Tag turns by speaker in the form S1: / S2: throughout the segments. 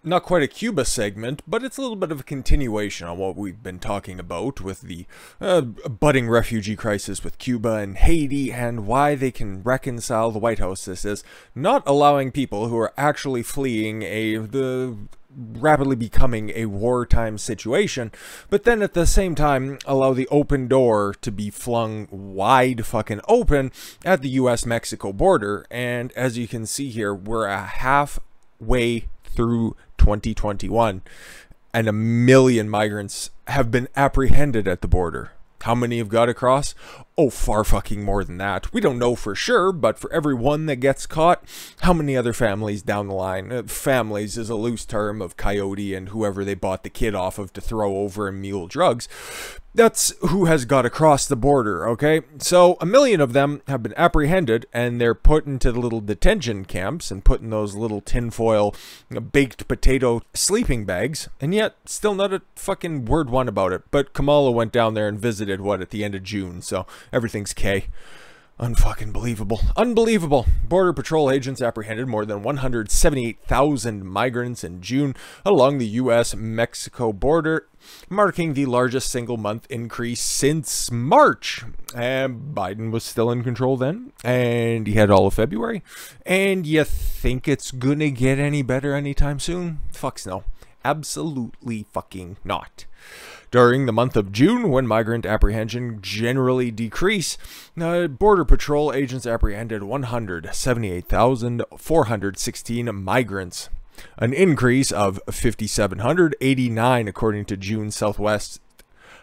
S1: not quite a Cuba segment, but it's a little bit of a continuation on what we've been talking about with the budding refugee crisis with Cuba and Haiti, and why they can reconcile the White House. This is not allowing people who are actually fleeing the rapidly becoming a wartime situation, but then at the same time allow the open door to be flung wide fucking open at the US-Mexico border. And as you can see here, we're a halfway through 2021 and 1 million migrants have been apprehended at the border. How many have got across? Oh, far fucking more than that. We don't know for sure, but for every one that gets caught, how many other families down the line? Families is a loose term of Coyote and whoever they bought the kid off of to throw over and mule drugs. That's who has got across the border, okay? So 1 million of them have been apprehended, and they're put into the little detention camps and put in those little tinfoil baked potato sleeping bags, and yet still not a fucking word one about it. But Kamala went down there and visited, at the end of June, so everything's K. Unfucking believable. Unbelievable. Border Patrol agents apprehended more than 178,000 migrants in June along the US-Mexico border, marking the largest single-month increase since March. And Biden was still in control then, and he had all of February. And you think it's gonna get any better anytime soon? Fucks no. Absolutely fucking not. During the month of June, when migrant apprehension generally decrease, Border Patrol agents apprehended 178,416 migrants, an increase of 5,789 according to June Southwest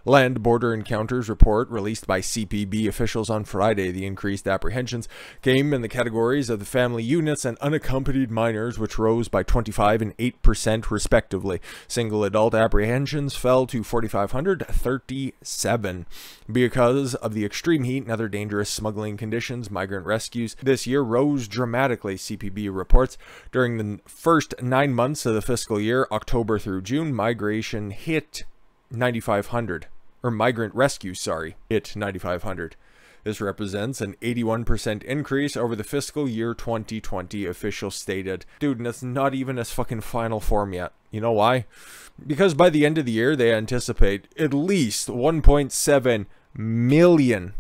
S1: Land Border Encounters report released by CPB officials on Friday. The increased apprehensions came in the categories of the family units and unaccompanied minors, which rose by 25% and 8% respectively. Single adult apprehensions fell to 4,537. Because of the extreme heat and other dangerous smuggling conditions, migrant rescues this year rose dramatically, CPB reports. During the first 9 months of the fiscal year, October through June, migration hit 9,500. Or migrant rescues, hit 9,500. This represents an 81% increase over the fiscal year 2020, officials stated. Dude, and that's not even its fucking final form yet. You know why? Because by the end of the year, they anticipate at least 1.7 million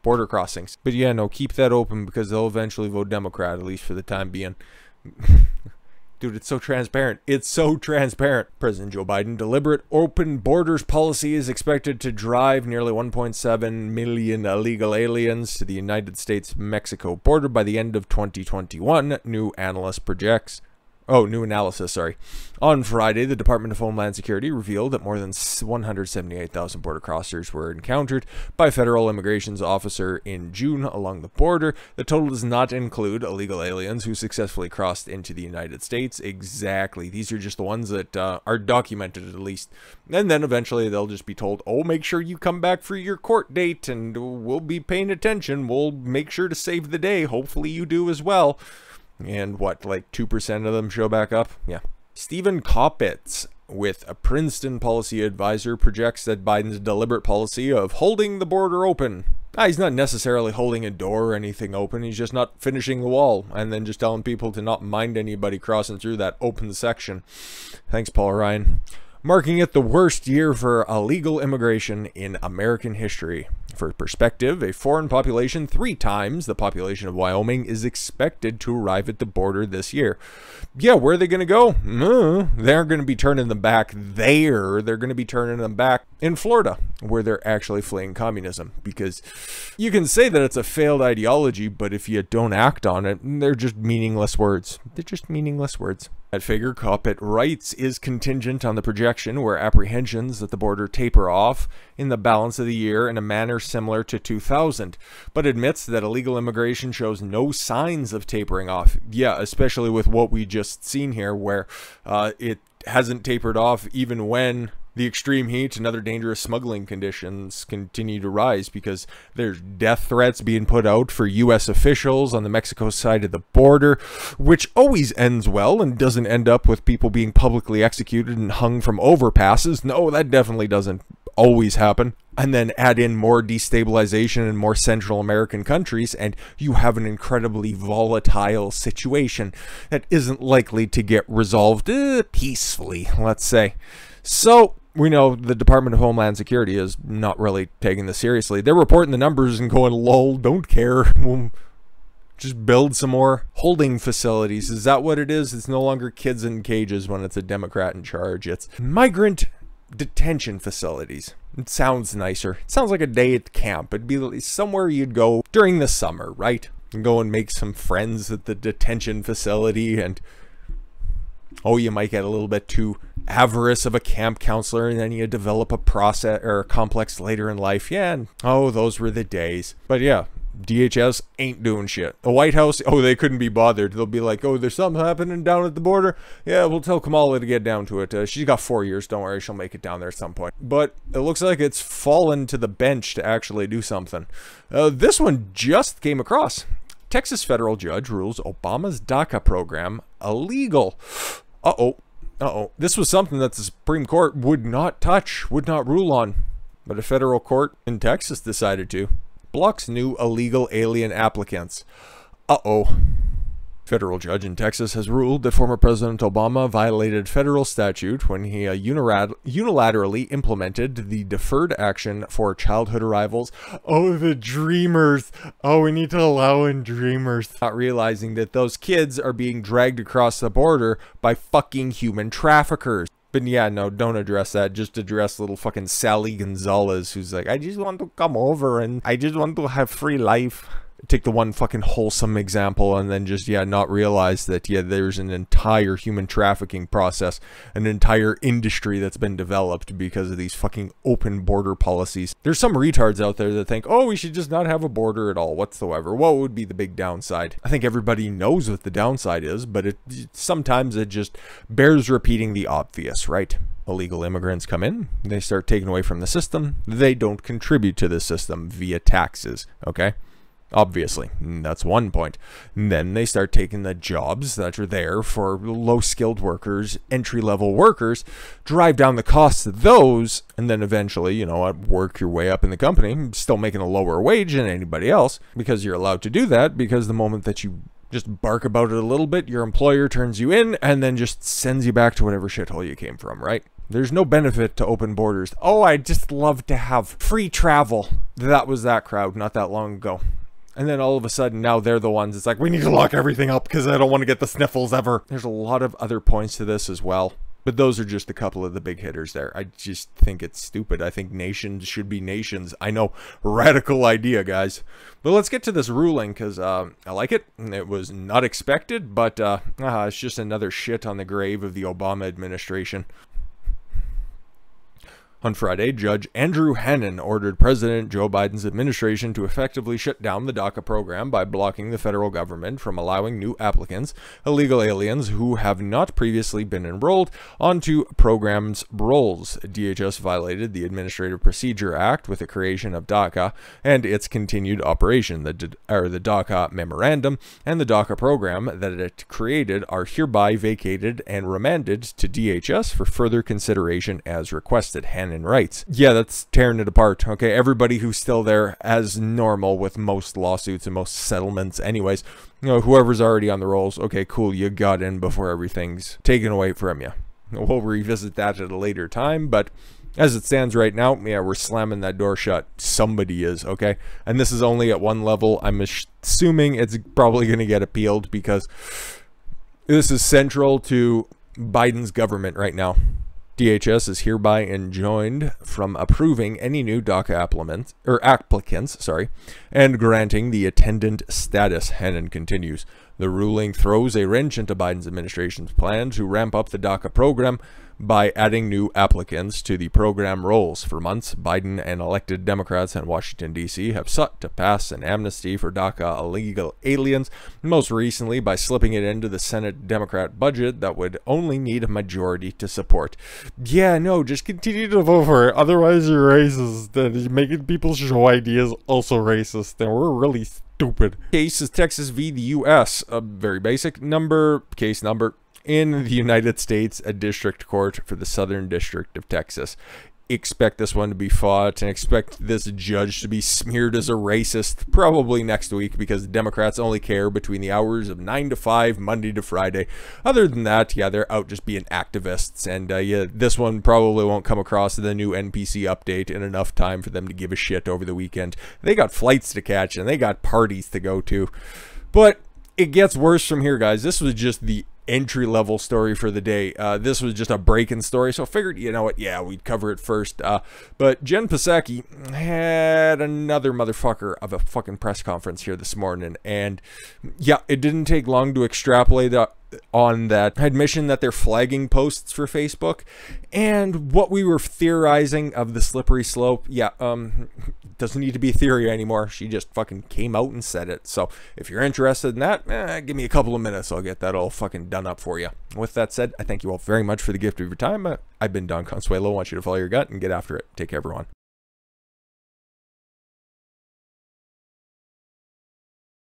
S1: border crossings. But yeah, no, keep that open because they'll eventually vote Democrat, at least for the time being. Dude, it's so transparent. It's so transparent. President Joe Biden deliberate open borders policy is expected to drive nearly 1.7 million illegal aliens to the United States-Mexico border by the end of 2021, new analysis projects. On Friday, the Department of Homeland Security revealed that more than 178,000 border crossers were encountered by federal immigrations officer in June along the border. The total does not include illegal aliens who successfully crossed into the United States. Exactly. These are just the ones that are documented at least. And then eventually they'll just be told, oh, make sure you come back for your court date and we'll be paying attention. We'll make sure to save the day. Hopefully you do as well. And what, like 2% of them show back up? Yeah. Stephen Koppitz, with a Princeton policy advisor, projects that Biden's deliberate policy of holding the border open. He's not necessarily holding a door or anything open. He's just not finishing the wall and then just telling people to not mind anybody crossing through that open section. Thanks, Paul Ryan. Marking it the worst year for illegal immigration in American history. For perspective, a foreign population 3 times the population of Wyoming is expected to arrive at the border this year. Yeah, where are they going to go? They aren't going to be turning them back there. They're going to be turning them back in Florida, where they're actually fleeing communism. Because you can say that it's a failed ideology, but if you don't act on it, they're just meaningless words. They're just meaningless words. That figure, Koppett writes, is contingent on the projection where apprehensions at the border taper off in the balance of the year in a manner similar to 2000, but admits that illegal immigration shows no signs of tapering off. Yeah, especially with what we just seen here, where it hasn't tapered off even when the extreme heat and other dangerous smuggling conditions continue to rise, because there's death threats being put out for U.S. officials on the Mexico side of the border, which always ends well and doesn't end up with people being publicly executed and hung from overpasses. No, that definitely doesn't always happen. And then add in more destabilization in more Central American countries, and you have an incredibly volatile situation that isn't likely to get resolved peacefully, let's say. So we know the Department of Homeland Security is not really taking this seriously. They're reporting the numbers and going, lol, don't care. We'll just build some more holding facilities. Is that what it is? It's no longer kids in cages when it's a Democrat in charge. It's migrant detention facilities. It sounds nicer. It sounds like a day at camp. It'd be somewhere you'd go during the summer, right? And go and make some friends at the detention facility, and oh, you might get a little bit too avarice of a camp counselor, and then you develop a process or a complex later in life. Yeah, and oh, those were the days. But yeah, DHS ain't doing shit. The White House, oh, they couldn't be bothered. They'll be like, oh, there's something happening down at the border. Yeah, we'll tell Kamala to get down to it. She's got 4 years. Don't worry, she'll make it down there at some point. But it looks like it's fallen to the bench to actually do something. This one just came across. Texas federal judge rules Obama's DACA program illegal. Uh-oh. This was something that the Supreme Court would not touch, would not rule on. But a federal court in Texas decided to. Blocks new illegal alien applicants. Uh-oh. Federal judge in Texas has ruled that former President Obama violated federal statute when he unilaterally implemented the Deferred Action for Childhood Arrivals. Oh, the Dreamers. Oh, we need to allow in Dreamers. Not realizing that those kids are being dragged across the border by fucking human traffickers. But yeah, no, don't address that. Just address little fucking Sally Gonzalez, who's like, I just want to come over and I just want to have free life. Take the one fucking wholesome example and then just, yeah, not realize that, yeah, there's an entire human trafficking process, an entire industry that's been developed because of these fucking open border policies. There's some retards out there that think, oh, we should just not have a border at all whatsoever. What would be the big downside? I think everybody knows what the downside is, but sometimes it just bears repeating the obvious, right? Illegal immigrants come in, they start taking away from the system, they don't contribute to the system via taxes, okay? Obviously, that's one point. And then they start taking the jobs that are there for low-skilled workers, entry-level workers, drive down the costs of those, and then eventually, you know, work your way up in the company, still making a lower wage than anybody else, because you're allowed to do that, because the moment that you just bark about it a little bit, your employer turns you in, and then just sends you back to whatever shithole you came from, right? There's no benefit to open borders. Oh, I'd just love to have free travel. That was that crowd not that long ago. And then all of a sudden, now they're the ones, it's like, we need to lock everything up because I don't want to get the sniffles ever. There's a lot of other points to this as well. But those are just a couple of the big hitters there. I just think it's stupid. I think nations should be nations. I know, radical idea, guys. But let's get to this ruling because I like it. It was not expected, but it's just another shit on the grave of the Obama administration. On Friday, Judge Andrew Hanen ordered President Joe Biden's administration to effectively shut down the DACA program by blocking the federal government from allowing new applicants, illegal aliens who have not previously been enrolled, onto program's rolls. DHS violated the Administrative Procedure Act with the creation of DACA and its continued operation. The DACA Memorandum and the DACA program that it created are hereby vacated and remanded to DHS for further consideration as requested. Hanen writes. Yeah, that's tearing it apart. Okay, everybody who's still there as normal with most lawsuits and most settlements anyways. You know, whoever's already on the rolls, okay, cool, you got in before everything's taken away from you. We'll revisit that at a later time, but as it stands right now, yeah, we're slamming that door shut. Somebody is, okay? And this is only at one level. I'm assuming it's probably going to get appealed because this is central to Biden's government right now. DHS is hereby enjoined from approving any new DACA applicants, and granting the attendant status. Hanen continues. The ruling throws a wrench into Biden's administration's plan to ramp up the DACA program by adding new applicants to the program rolls. For months, Biden and elected Democrats in Washington, D.C. have sought to pass an amnesty for DACA illegal aliens, most recently by slipping it into the Senate Democrat budget that would only need a majority to support. Yeah, no, just continue to vote for it, otherwise you're racist, and making people show ideas also racist, and we're really stupid. Case is Texas v. the U.S., a very basic case number. In the United States, a district court for the Southern District of Texas. expect this one to be fought and expect this judge to be smeared as a racist probably next week, because the Democrats only care between the hours of 9 to 5, Monday to Friday. Other than that, yeah, they're out just being activists. And yeah, this one probably won't come across the new NPC update in enough time for them to give a shit over the weekend. They got flights to catch and they got parties to go to. But it gets worse from here, guys. This was just the entry-level story for the day. This was just a break-in story, so I figured, you know what, yeah, we'd cover it first. But Jen Psaki had another motherfucker of a fucking press conference here this morning, and yeah, it didn't take long to extrapolate on that admission that they're flagging posts for Facebook, and what we were theorizing of the slippery slope. Yeah, doesn't need to be a theory anymore. She just fucking came out and said it. So if you're interested in that, give me a couple of minutes, I'll get that all fucking done up for you. With that said, I thank you all very much for the gift of your time. I've been Don Consuelo. I want you to follow your gut and get after it. Take care, everyone.